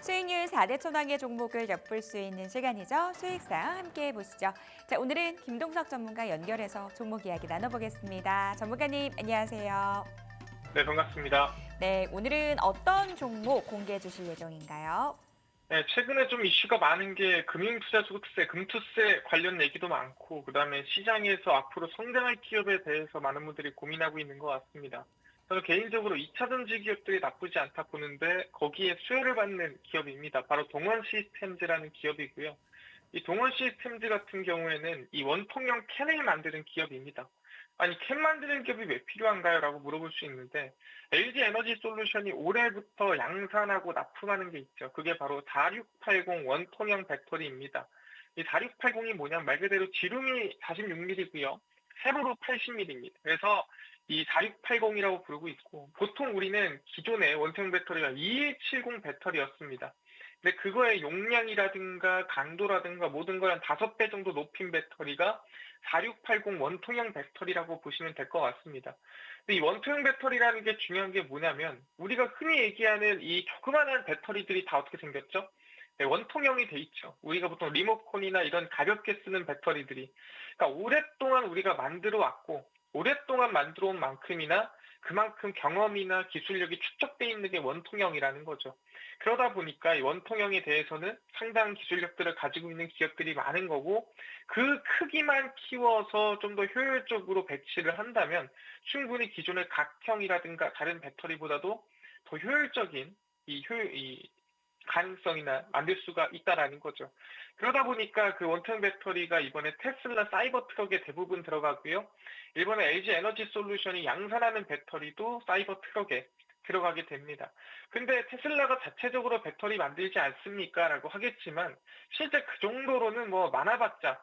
수익률 4대 천왕의 종목을 엿볼 수 있는 시간이죠. 수익사 함께 해보시죠. 자, 오늘은 김동석 전문가 연결해서 종목 이야기 나눠보겠습니다. 전문가님, 안녕하세요. 네, 반갑습니다. 네, 오늘은 어떤 종목 공개해 주실 예정인가요? 네, 최근에 좀 이슈가 많은 게 금융투자소득세, 금투세 관련 얘기도 많고, 그다음에 시장에서 앞으로 성장할 기업에 대해서 많은 분들이 고민하고 있는 것 같습니다. 저는 개인적으로 2차 전지 기업들이 나쁘지 않다 보는데, 거기에 수혜를 받는 기업입니다. 바로 동원 시스템즈라는 기업이고요. 이 동원 시스템즈 같은 경우에는 이 원통형 캔을 만드는 기업입니다. 아니, 캔 만드는 기업이 왜 필요한가요? 라고 물어볼 수 있는데, LG 에너지 솔루션이 올해부터 양산하고 납품하는 게 있죠. 그게 바로 4680 원통형 배터리입니다. 이 4680이 뭐냐면 말 그대로 지름이 46mm고요. 세로로 80mm입니다. 그래서 이 4680이라고 부르고 있고, 보통 우리는 기존의 원통형 배터리가 2170 배터리였습니다. 근데 그거의 용량이라든가 강도라든가 모든 걸 한 5배 정도 높인 배터리가 4680 원통형 배터리라고 보시면 될 것 같습니다. 근데 이 원통형 배터리라는 게 중요한 게 뭐냐면 우리가 흔히 얘기하는 이 조그마한 배터리들이 다 어떻게 생겼죠? 네, 원통형이 돼 있죠. 우리가 보통 리모컨이나 이런 가볍게 쓰는 배터리들이. 그러니까 오랫동안 우리가 만들어 왔고 오랫동안 만들어 온 만큼이나 그만큼 경험이나 기술력이 축적돼 있는 게 원통형이라는 거죠. 그러다 보니까 이 원통형에 대해서는 상당한 기술력들을 가지고 있는 기업들이 많은 거고 그 크기만 키워서 좀 더 효율적으로 배치를 한다면 충분히 기존의 각형이라든가 다른 배터리보다도 더 효율적인 이 가능성이나 만들 수가 있다라는 거죠. 그러다 보니까 그 원통 배터리가 이번에 테슬라 사이버 트럭에 대부분 들어가고요. 이번에 LG 에너지 솔루션이 양산하는 배터리도 사이버 트럭에 들어가게 됩니다. 근데 테슬라가 자체적으로 배터리 만들지 않습니까? 라고 하겠지만 실제 그 정도로는 뭐 많아봤자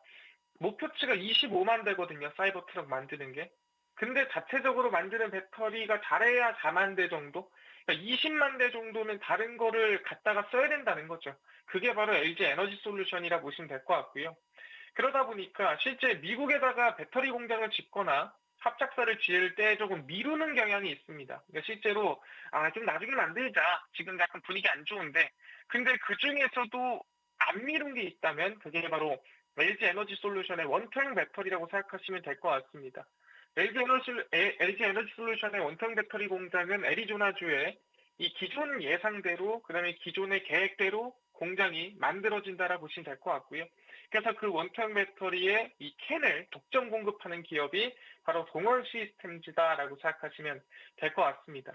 목표치가 25만 대거든요. 사이버 트럭 만드는 게. 근데 자체적으로 만드는 배터리가 잘해야 4만 대 정도? 그러니까 20만 대 정도는 다른 거를 갖다가 써야 된다는 거죠. 그게 바로 LG 에너지 솔루션이라 보시면 될 것 같고요. 그러다 보니까 실제 미국에다가 배터리 공장을 짓거나 합작사를 지을 때 조금 미루는 경향이 있습니다. 그러니까 실제로 좀 나중에 만들자. 지금 약간 분위기 안 좋은데. 근데 그 중에서도 안 미룬 게 있다면 그게 바로 LG 에너지 솔루션의 원통 배터리라고 생각하시면 될 것 같습니다. LG 에너지 솔루션의 원통 배터리 공장은 애리조나주에 이 기존 예상대로, 그다음에 기존의 계획대로 공장이 만들어진다라 보시면 될 것 같고요. 그래서 그 원통 배터리의 이 캔을 독점 공급하는 기업이 바로 동원 시스템즈다라고 생각하시면 될 것 같습니다.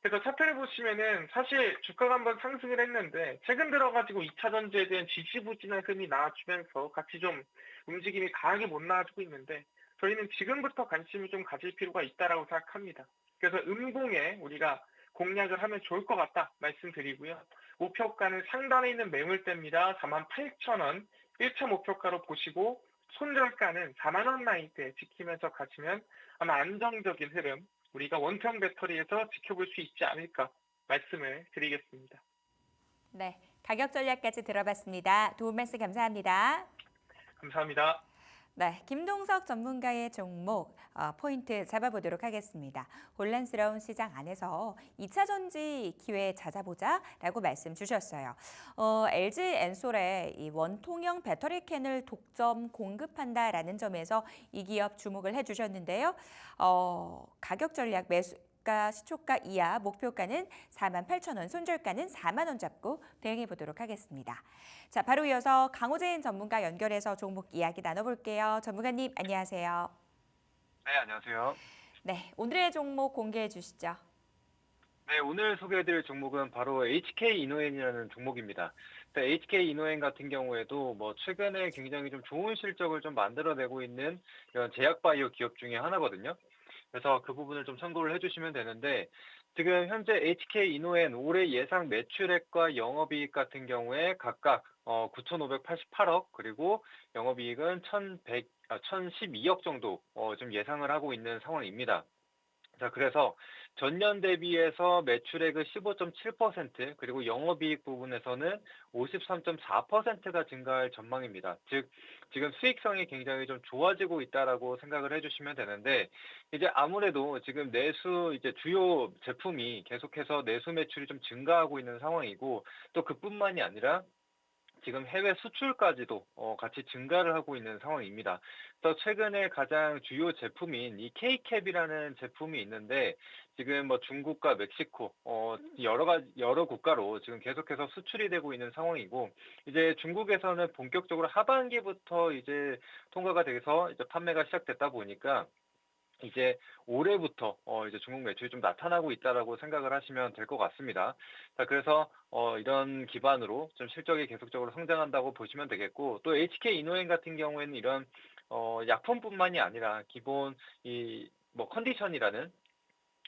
그래서 차트를 보시면은 사실 주가가 한번 상승을 했는데 최근 들어가지고 2차 전지에 대한 지지부진한 흐름이 나와주면서 같이 좀 움직임이 강하게 못 나와주고 있는데 저희는 지금부터 관심을 좀 가질 필요가 있다라고 생각합니다. 그래서 음공에 우리가 공략을 하면 좋을 것 같다 말씀드리고요. 목표가는 상단에 있는 매물대입니다. 48,000원 1차 목표가로 보시고 손절가는 4만 원 라인대 지키면서 가시면 아마 안정적인 흐름 우리가 원평 배터리에서 지켜볼 수 있지 않을까 말씀을 드리겠습니다. 네, 가격 전략까지 들어봤습니다. 도움 말씀 감사합니다. 감사합니다. 네, 김동석 전문가의 종목 포인트 잡아보도록 하겠습니다. 혼란스러운 시장 안에서 2차 전지 기회 찾아보자라고 말씀 주셨어요. LG 엔솔의 이 원통형 배터리 캔을 독점 공급한다라는 점에서 이 기업 주목을 해주셨는데요. 가격 전략 매수 시초가 이하 목표가는 48,000원, 손절가는 4만 원 잡고 대응해 보도록 하겠습니다. 자, 바로 이어서 강호재인 전문가 연결해서 종목 이야기 나눠볼게요. 전문가님, 안녕하세요. 네, 안녕하세요. 네, 오늘의 종목 공개해 주시죠. 네, 오늘 소개해드릴 종목은 바로 HK 이노엔이라는 종목입니다. HK 이노엔 같은 경우에도 뭐 최근에 굉장히 좀 좋은 실적을 좀 만들어내고 있는 이런 제약바이오 기업 중에 하나거든요. 그래서 그 부분을 좀 참고를 해주시면 되는데 지금 현재 HK 이노엔 올해 예상 매출액과 영업이익 같은 경우에 각각 9,588억 그리고 영업이익은 1,112억 정도 좀 예상을 하고 있는 상황입니다. 자, 그래서 전년 대비해서 매출액은 15.7%, 그리고 영업이익 부분에서는 53.4%가 증가할 전망입니다. 즉, 지금 수익성이 굉장히 좀 좋아지고 있다라고 생각을 해주시면 되는데, 이제 아무래도 지금 내수, 이제 주요 제품이 계속해서 내수 매출이 좀 증가하고 있는 상황이고, 또 그뿐만이 아니라 지금 해외 수출까지도 같이 증가를 하고 있는 상황입니다. 그래서 최근에 가장 주요 제품인 이 K캡이라는 제품이 있는데, 지금 뭐 중국과 멕시코 여러 국가로 지금 계속해서 수출이 되고 있는 상황이고, 이제 중국에서는 본격적으로 하반기부터 이제 통과가 돼서 이제 판매가 시작됐다 보니까 이제 올해부터 이제 중국 매출이 좀 나타나고 있다라고 생각을 하시면 될 것 같습니다. 자, 그래서 이런 기반으로 좀 실적이 계속적으로 성장한다고 보시면 되겠고, 또 HK 이노엔 같은 경우에는 이런 약품뿐만이 아니라 기본 이 뭐 컨디션이라는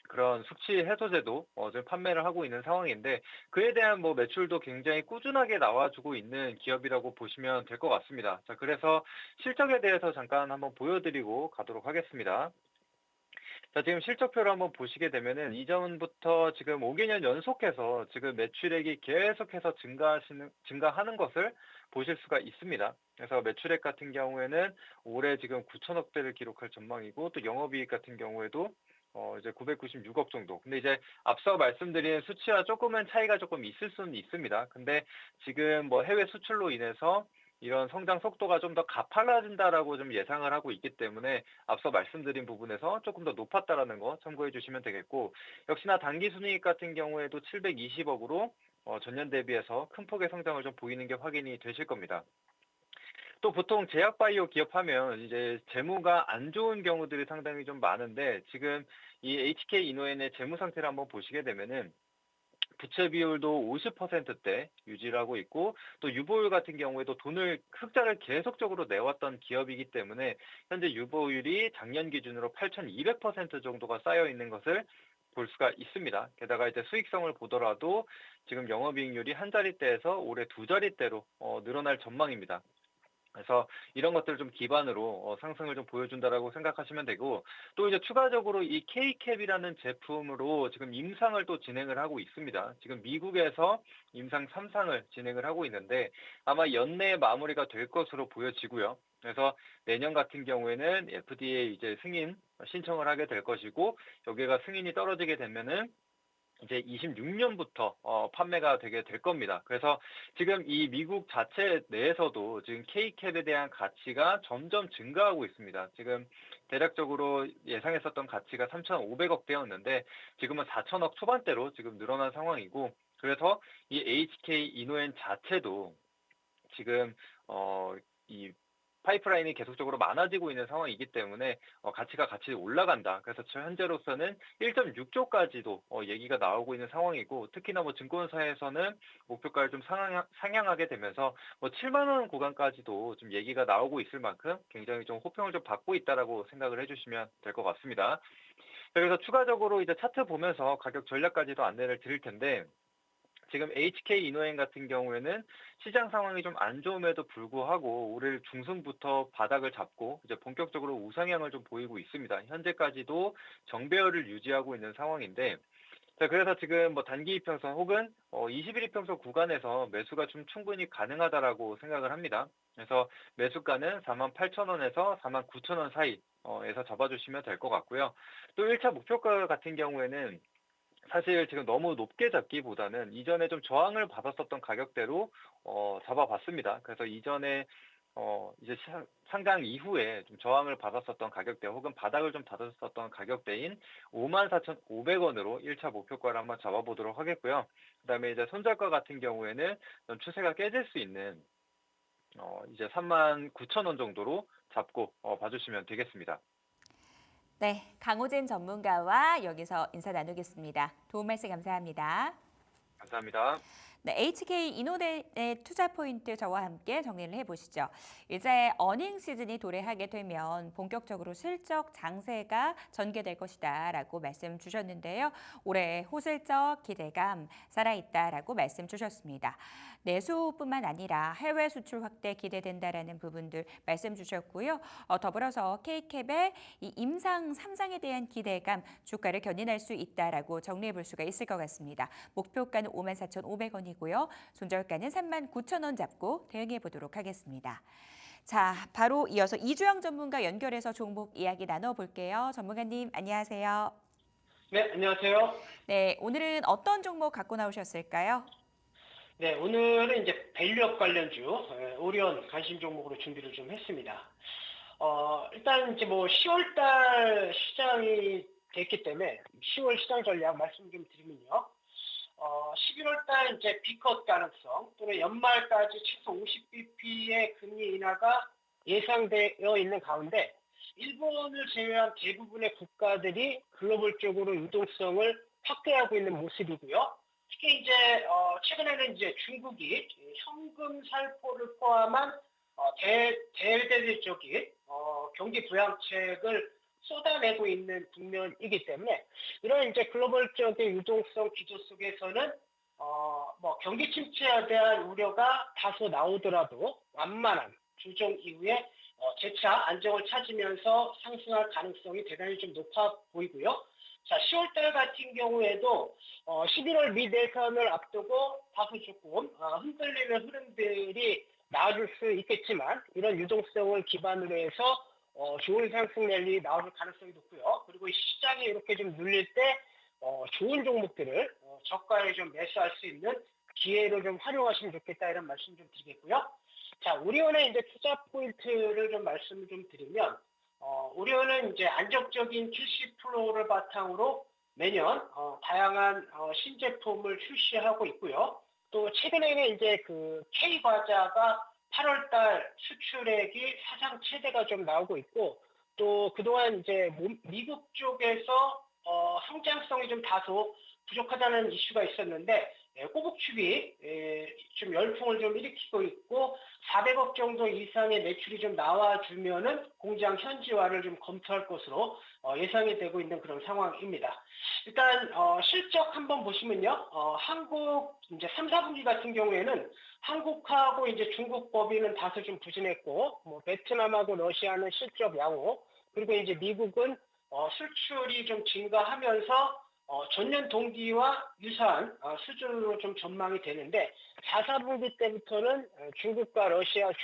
그런 숙취 해소제도 지금 판매를 하고 있는 상황인데, 그에 대한 뭐 매출도 굉장히 꾸준하게 나와주고 있는 기업이라고 보시면 될 것 같습니다. 자, 그래서 실적에 대해서 잠깐 한번 보여드리고 가도록 하겠습니다. 자, 지금 실적표를 한번 보시게 되면은 이전부터 지금 5개년 연속해서 지금 매출액이 계속해서 증가하는 것을 보실 수가 있습니다. 그래서 매출액 같은 경우에는 올해 지금 9천억 대를 기록할 전망이고, 또 영업이익 같은 경우에도 이제 996억 정도. 근데 이제 앞서 말씀드린 수치와 조금은 차이가 조금 있을 수는 있습니다. 근데 지금 뭐 해외 수출로 인해서 이런 성장 속도가 좀 더 가팔라진다라고 좀 예상을 하고 있기 때문에 앞서 말씀드린 부분에서 조금 더 높았다라는 거 참고해 주시면 되겠고, 역시나 당기순이익 같은 경우에도 720억으로 전년 대비해서 큰 폭의 성장을 좀 보이는 게 확인이 되실 겁니다. 또 보통 제약바이오 기업하면 이제 재무가 안 좋은 경우들이 상당히 좀 많은데, 지금 이 HK 이노엔의 재무 상태를 한번 보시게 되면은 부채 비율도 50%대 유지를 하고 있고, 또 유보율 같은 경우에도 흑자를 계속적으로 내왔던 기업이기 때문에 현재 유보율이 작년 기준으로 8,200% 정도가 쌓여 있는 것을 볼 수가 있습니다. 게다가 이제 수익성을 보더라도 지금 영업이익률이 한 자릿대에서 올해 두 자릿대로 늘어날 전망입니다. 그래서 이런 것들을 좀 기반으로 상승을 좀 보여준다라고 생각하시면 되고, 또 이제 추가적으로 이 K캡이라는 제품으로 지금 임상을 또 진행을 하고 있습니다. 지금 미국에서 임상 3상을 진행을 하고 있는데, 아마 연내에 마무리가 될 것으로 보여지고요. 그래서 내년 같은 경우에는 FDA 이제 승인 신청을 하게 될 것이고, 여기가 승인이 떨어지게 되면은 이제 26년부터 판매가 되게 될 겁니다. 그래서 지금 이 미국 자체 내에서도 지금 K캡에 대한 가치가 점점 증가하고 있습니다. 지금 대략적으로 예상했었던 가치가 3,500억 대였는데 지금은 4천억 초반대로 지금 늘어난 상황이고, 그래서 이 HK 이노엔 자체도 지금 이 파이프라인이 계속적으로 많아지고 있는 상황이기 때문에 가치가 같이 올라간다. 그래서 현재로서는 1.6조까지도 얘기가 나오고 있는 상황이고, 특히나 뭐 증권사에서는 목표가를 좀 상향하게 되면서 뭐 7만 원 구간까지도 좀 얘기가 나오고 있을 만큼 굉장히 좀 호평을 좀 받고 있다라고 생각을 해주시면 될 것 같습니다. 그래서 추가적으로 이제 차트 보면서 가격 전략까지도 안내를 드릴 텐데, 지금 HK 이노엔 같은 경우에는 시장 상황이 좀 안 좋음에도 불구하고 올해 중순부터 바닥을 잡고 이제 본격적으로 우상향을 좀 보이고 있습니다. 현재까지도 정배열을 유지하고 있는 상황인데, 자, 그래서 지금 뭐 단기 이평선 혹은 21 이평선 구간에서 매수가 좀 충분히 가능하다라고 생각을 합니다. 그래서 매수가는 48,000원에서 49,000원 사이에서 잡아주시면 될 것 같고요. 또 1차 목표가 같은 경우에는 사실 지금 너무 높게 잡기보다는 이전에 좀 저항을 받았었던 가격대로 잡아봤습니다. 그래서 이전에 이제 상장 이후에 좀 저항을 받았었던 가격대 혹은 바닥을 좀 받았었던 가격대인 54,500원으로 1차 목표가를 한번 잡아보도록 하겠고요. 그다음에 이제 손절가 같은 경우에는 좀 추세가 깨질 수 있는 이제 39,000원 정도로 잡고 봐주시면 되겠습니다. 네, 강호진 전문가와 여기서 인사 나누겠습니다. 도움 말씀 감사합니다. 감사합니다. 네, HK 이노덴의 투자 포인트 저와 함께 정리를 해보시죠. 이제 어닝 시즌이 도래하게 되면 본격적으로 실적 장세가 전개될 것이다라고 말씀 주셨는데요. 올해 호실적 기대감 살아있다라고 말씀 주셨습니다. 내수뿐만 아니라 해외 수출 확대 기대된다라는 부분들 말씀 주셨고요. 더불어서 K캡의 이 임상 3상에 대한 기대감 주가를 견인할 수 있다라고 정리해 볼 수가 있을 것 같습니다. 목표가는 54,500원이고요. 손절가는 39,000원 잡고 대응해 보도록 하겠습니다. 자, 바로 이어서 이주영 전문가 연결해서 종목 이야기 나눠볼게요. 전문가님, 안녕하세요. 네, 안녕하세요. 네, 오늘은 어떤 종목 갖고 나오셨을까요? 네, 오늘은 이제 밸류업 관련주, 오리온 관심 종목으로 준비를 좀 했습니다. 일단 이제 뭐 10월 달 시장이 됐기 때문에 10월 시장 전략 말씀 좀 드리면요. 11월 달 이제 B컷 가능성 또는 연말까지 최소 50bp의 금리 인하가 예상되어 있는 가운데 일본을 제외한 대부분의 국가들이 글로벌적으로 유동성을 확대하고 있는 모습이고요. 특히 이제 최근에는 이제 중국이 현금 살포를 포함한 대대적인 경기 부양책을 쏟아내고 있는 국면이기 때문에 이런 이제 글로벌적인 유동성 기조 속에서는 뭐 경기 침체에 대한 우려가 다소 나오더라도 완만한 조정 이후에 재차 안정을 찾으면서 상승할 가능성이 대단히 좀 높아 보이고요. 자, 10월 달 같은 경우에도 11월 미 대선을 앞두고 다소 조금 흔들리는 흐름들이 나와줄 수 있겠지만 이런 유동성을 기반으로 해서 좋은 상승 랠리 나올 가능성이 높고요. 그리고 이 시장이 이렇게 좀 눌릴 때 좋은 종목들을 저가에 좀 매수할 수 있는 기회로 좀 활용하시면 좋겠다 이런 말씀 좀 드리겠고요. 자, 오리온의 이제 투자 포인트를 좀 말씀을 좀 드리면 오리온은 이제 안정적인 출시 플로우를 바탕으로 매년 다양한 신제품을 출시하고 있고요. 또 최근에는 이제 그 K 과자가 8월달 수출액이 사상 최대가 좀 나오고 있고 또 그동안 이제 미국 쪽에서 성장성이 좀 다소 부족하다는 이슈가 있었는데 꼬북축이 좀 열풍을 좀 일으키고 있고 400억 정도 이상의 매출이 좀 나와주면은 공장 현지화를 좀 검토할 것으로 예상이 되고 있는 그런 상황입니다. 일단 실적 한번 보시면요, 한국 이제 3, 4분기 같은 경우에는 한국하고 이제 중국 법인은 다소 좀 부진했고, 뭐 베트남하고 러시아는 실적 양호, 그리고 이제 미국은 수출이 좀 증가하면서 전년 동기와 유사한 수준으로 좀 전망이 되는데 4, 4분기 때부터는 중국과 러시아의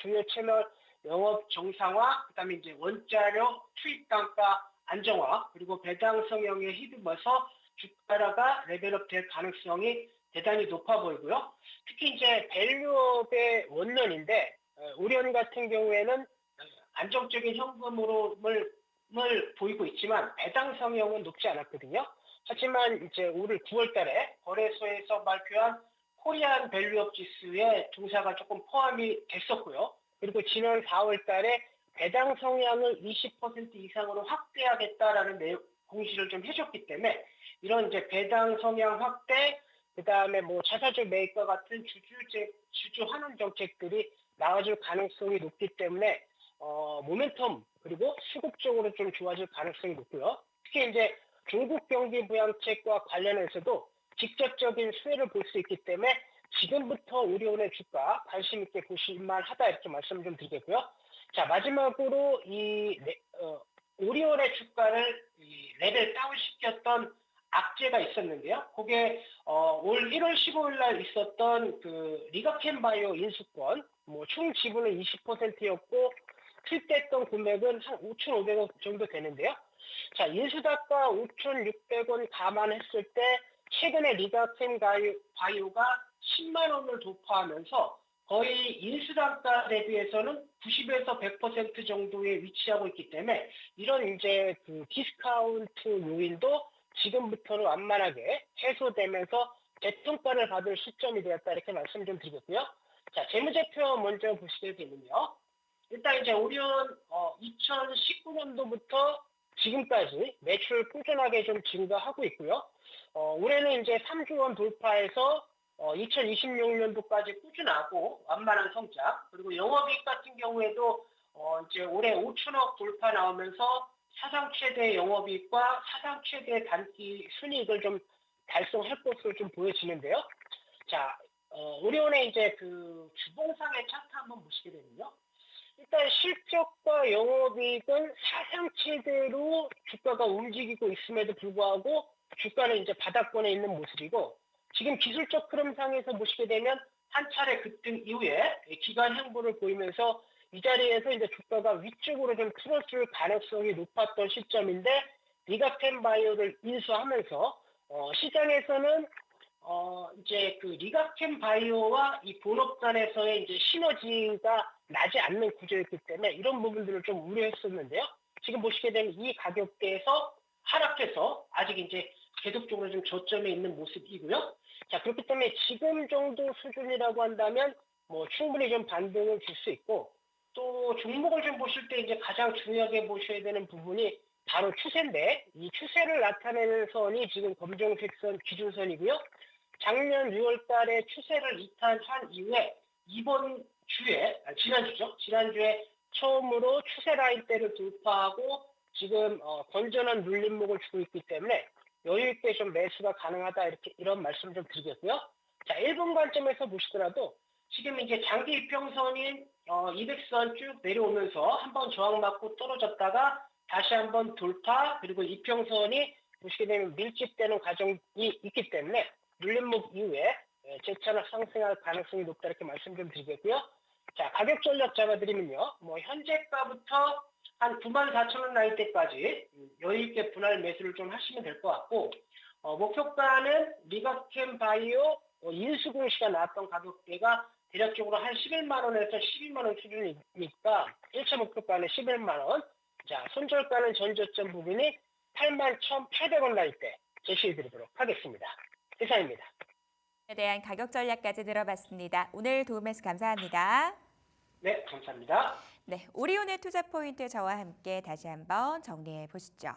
주요 채널 영업 정상화, 그다음에 이제 원자료 투입 단가 안정화, 그리고 배당 성향에 힘입어서 주가가 레벨업 될 가능성이 대단히 높아 보이고요. 특히 이제 밸류업의 원년인데 오리온 같은 경우에는 안정적인 현금으로을 보이고 있지만 배당 성향은 높지 않았거든요. 하지만 이제 올 9월 달에 거래소에서 발표한 코리안 밸류업 지수에 동사가 조금 포함이 됐었고요. 그리고 지난 4월 달에 배당 성향을 20% 이상으로 확대하겠다라는 공시를 좀 해줬기 때문에 이런 이제 배당 성향 확대, 그 다음에 뭐 자사주 매입과 같은 주주 환원 정책들이 나와줄 가능성이 높기 때문에 모멘텀 그리고 수급적으로 좀 좋아질 가능성이 높고요. 특히 이제 중국 경기 부양책과 관련해서도 직접적인 수혜를 볼 수 있기 때문에 지금부터 오리온의 주가 관심 있게 보실만 하다 이렇게 말씀 좀 드리겠고요. 자, 마지막으로 오리온의 주가를 레벨 다운 시켰던 악재가 있었는데요. 그게 올 1월 15일 날 있었던 그 리가켄바이오 인수권, 뭐 총 지분은 20%였고 실제했던 금액은 한 5,500억 정도 되는데요. 자, 인수단가 5,600원 감안했을 때 최근에 리가켄바이오가 10만 원을 돌파하면서 거의 인수단가 대비해서는 90에서 100% 정도에 위치하고 있기 때문에 이런 이제 그 디스카운트 요인도 지금부터는 완만하게 해소되면서 재평가를 받을 시점이 되었다 이렇게 말씀 좀 드리겠고요. 자, 재무제표 먼저 보시게 되면요. 일단 이제 오리온 2019년도부터 지금까지 매출 꾸준하게 좀 증가하고 있고요. 올해는 이제 3조 원 돌파해서 2026년도까지 꾸준하고 완만한 성장, 그리고 영업이익 같은 경우에도 이제 올해 5천억 돌파 나오면서 사상 최대 영업이익과 사상 최대 단기 순이익을 좀 달성할 것으로 좀 보여지는데요. 자, 오리온의 이제 그 주봉상의 차트 한번 보시게 되면요. 일단 실적과 영업이익은 사상 최대로 주가가 움직이고 있음에도 불구하고 주가는 이제 바닥권에 있는 모습이고, 지금 기술적 흐름상에서 보시게 되면 한 차례 급등 이후에 기간 행보를 보이면서 이 자리에서 이제 주가가 위쪽으로 좀 풀어줄 가능성이 높았던 시점인데, 리가템 바이오를 인수하면서 시장에서는 이제 그 리가템 바이오와 이 본업 간에서의 이제 시너지가 나지 않는 구조였기 때문에 이런 부분들을 좀 우려했었는데요. 지금 보시게 되면 이 가격대에서 하락해서 아직 이제 계속적으로 좀 저점에 있는 모습이고요. 자, 그렇기 때문에 지금 정도 수준이라고 한다면 뭐 충분히 좀 반등을 줄 수 있고, 또 종목을 좀 보실 때 이제 가장 중요하게 보셔야 되는 부분이 바로 추세인데, 이 추세를 나타내는 선이 지금 검정색 선 기준선이고요. 작년 6월 달에 추세를 이탈한 이후에 이번 주에, 지난주에 처음으로 추세 라인대를 돌파하고 지금 건전한 눌림목을 주고 있기 때문에 여유 있게 좀 매수가 가능하다, 이런 말씀 좀 드리겠고요. 자, 1분 관점에서 보시더라도 지금 이제 장기 이평선인 200선 쭉 내려오면서 한번 저항 맞고 떨어졌다가 다시 한번 돌파, 그리고 이평선이 보시게 되면 밀집되는 과정이 있기 때문에 눌림목 이후에 재차나 상승할 가능성이 높다, 이렇게 말씀 좀 드리겠고요. 자, 가격 전략 잡아드리면요. 뭐 현재가부터 한 94,000원 라인대까지 여유 있게 분할 매수를 좀 하시면 될 것 같고, 목표가는 리가캠 바이오 인수 공시가 나왔던 가격대가 대략적으로 한 11만 원에서 12만 원 수준이니까 1차 목표가는 11만 원. 자, 손절가는 전저점 부분이 81,800원 라인대 제시해드리도록 하겠습니다. 이상입니다. 에 대한 가격 전략까지 들어봤습니다. 오늘 도움 말씀 감사합니다. 네, 감사합니다. 네, 오리온의 투자 포인트 저와 함께 다시 한번 정리해 보시죠.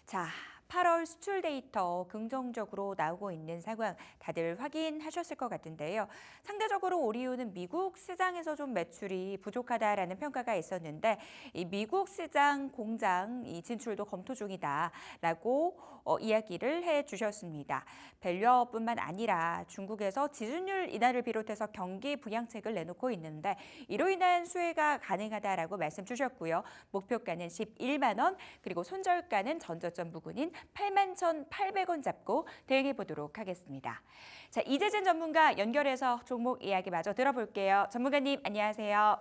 자, 8월 수출 데이터 긍정적으로 나오고 있는 상황 다들 확인하셨을 것 같은데요. 상대적으로 오리온은 미국 시장에서 좀 매출이 부족하다라는 평가가 있었는데, 이 미국 시장 공장 이 진출도 검토 중이다라고 이야기를 해주셨습니다. 밸류업뿐만 아니라 중국에서 지준율 인하를 비롯해서 경기 부양책을 내놓고 있는데 이로 인한 수혜가 가능하다라고 말씀 주셨고요. 목표가는 11만 원, 그리고 손절가는 전저점 부근인 81,800원 잡고 대응해 보도록 하겠습니다. 자, 이재진 전문가 연결해서 종목 이야기 마저 들어볼게요. 전문가님 안녕하세요.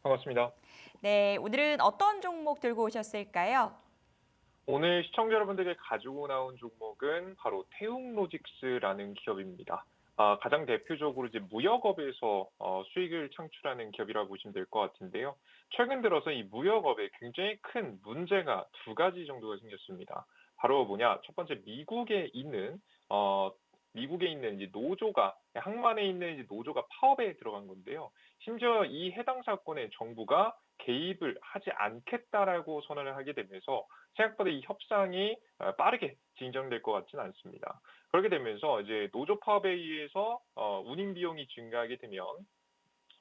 반갑습니다. 네, 오늘은 어떤 종목 들고 오셨을까요? 오늘 시청자 여러분들께 가지고 나온 종목은 바로 태웅로직스라는 기업입니다. 가장 대표적으로 이제 무역업에서 수익을 창출하는 기업이라고 보시면 될 것 같은데요. 최근 들어서 이 무역업에 굉장히 큰 문제가 두 가지 정도가 생겼습니다. 바로 뭐냐? 첫 번째, 미국에 있는 이제 노조가, 항만에 있는 이제 노조가 파업에 들어간 건데요. 심지어 이 해당 사건에 정부가 개입을 하지 않겠다라고 선언을 하게 되면서 생각보다 이 협상이 빠르게 진정될 것 같지는 않습니다. 그렇게 되면서 이제 노조 파업에 의해서 운임 비용이 증가하게 되면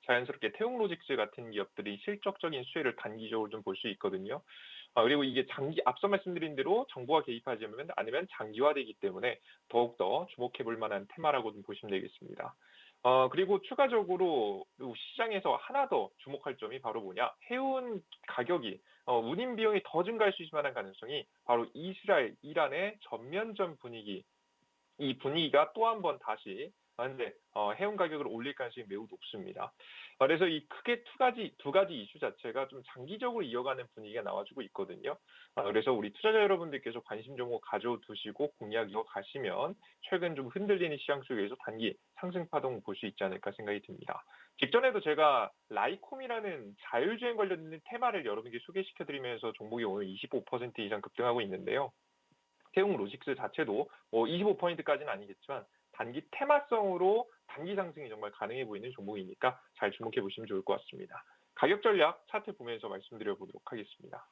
자연스럽게 태웅로직스 같은 기업들이 실적적인 수혜를 단기적으로 좀 볼 수 있거든요. 그리고 이게 앞서 말씀드린 대로 정부가 개입하지 않으면 장기화되기 때문에 더욱더 주목해 볼 만한 테마라고 좀 보시면 되겠습니다. 그리고 추가적으로 시장에서 하나 더 주목할 점이 바로 뭐냐? 해운 가격이 운임 비용이 더 증가할 수 있을 만한 가능성이 바로 이스라엘, 이란의 전면전 분위기, 이 분위기가 또 한 번 다시 현재 해운 가격을 올릴 가능성이 매우 높습니다. 그래서 이 크게 두 가지 이슈 자체가 좀 장기적으로 이어가는 분위기가 나와주고 있거든요. 그래서 우리 투자자 여러분들께서 관심 종목 가져두시고 공략 이어가시면 최근 좀 흔들리는 시장 속에서 단기 상승 파동 볼 수 있지 않을까 생각이 듭니다. 직전에도 제가 라이콤이라는 자율주행 관련된 테마를 여러분께 소개시켜드리면서 종목이 오늘 25% 이상 급등하고 있는데요. 태웅로직스 자체도 25%까지는 아니겠지만 단기 테마성으로 단기 상승이 정말 가능해 보이는 종목이니까 잘 주목해 보시면 좋을 것 같습니다. 가격 전략 차트 보면서 말씀드려 보도록 하겠습니다.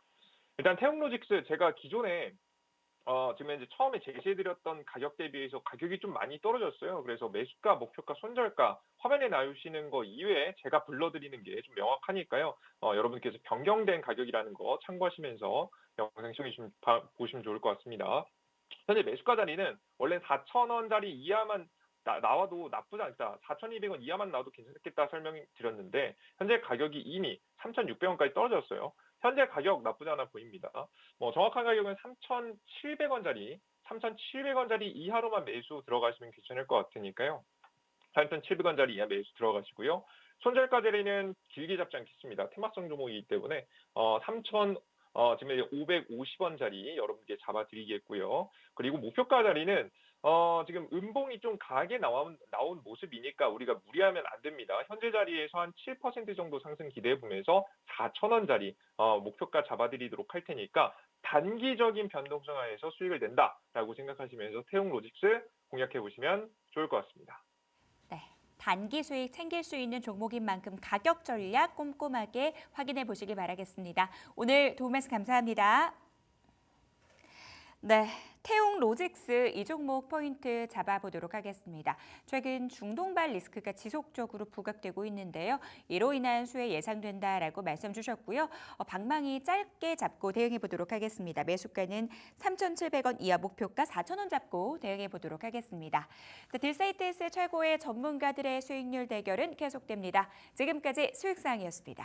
일단 태웅로직스 제가 기존에 지금 이제 처음에 제시해드렸던 가격대에 비해서 가격이 좀 많이 떨어졌어요. 그래서 매수가, 목표가, 손절가 화면에 나오시는 거 이외에 제가 불러드리는 게 좀 명확하니까요. 여러분께서 변경된 가격이라는 거 참고하시면서 영상 시청해 보시면 좋을 것 같습니다. 현재 매수가 자리는 원래 4,000원짜리 이하만 나와도 나쁘지 않다. 4,200원 이하만 나와도 괜찮겠다 설명드렸는데 현재 가격이 이미 3,600원까지 떨어졌어요. 현재 가격 나쁘지 않아 보입니다. 정확한 가격은 3,700원짜리 이하로만 매수 들어가시면 괜찮을 것 같으니까요. 3,700원짜리 이하 매수 들어가시고요. 손절가 자리는 길게 잡지 않겠습니다. 테마성 종목이기 때문에 3,000 지금 550원짜리 여러분께 잡아드리겠고요. 그리고 목표가 자리는 지금 음봉이 좀 강하게 나온 모습이니까 우리가 무리하면 안 됩니다. 현재 자리에서 한 7% 정도 상승 기대해 보면서 4,000원짜리 목표가 잡아드리도록 할 테니까 단기적인 변동성 하에서 수익을 낸다라고 생각하시면서 태웅로직스 공략해 보시면 좋을 것 같습니다. 네. 단기 수익 챙길 수 있는 종목인 만큼 가격 전략 꼼꼼하게 확인해 보시기 바라겠습니다. 오늘 도움 말씀 감사합니다. 네, 태웅로직스 이 종목 포인트 잡아보도록 하겠습니다. 최근 중동발 리스크가 지속적으로 부각되고 있는데요. 이로 인한 수혜 예상된다라고 말씀 주셨고요. 방망이 짧게 잡고 대응해 보도록 하겠습니다. 매수가는 3,700원 이하, 목표가 4,000원 잡고 대응해 보도록 하겠습니다. 딜사이트스 최고의 전문가들의 수익률 대결은 계속됩니다. 지금까지 수익사항이었습니다.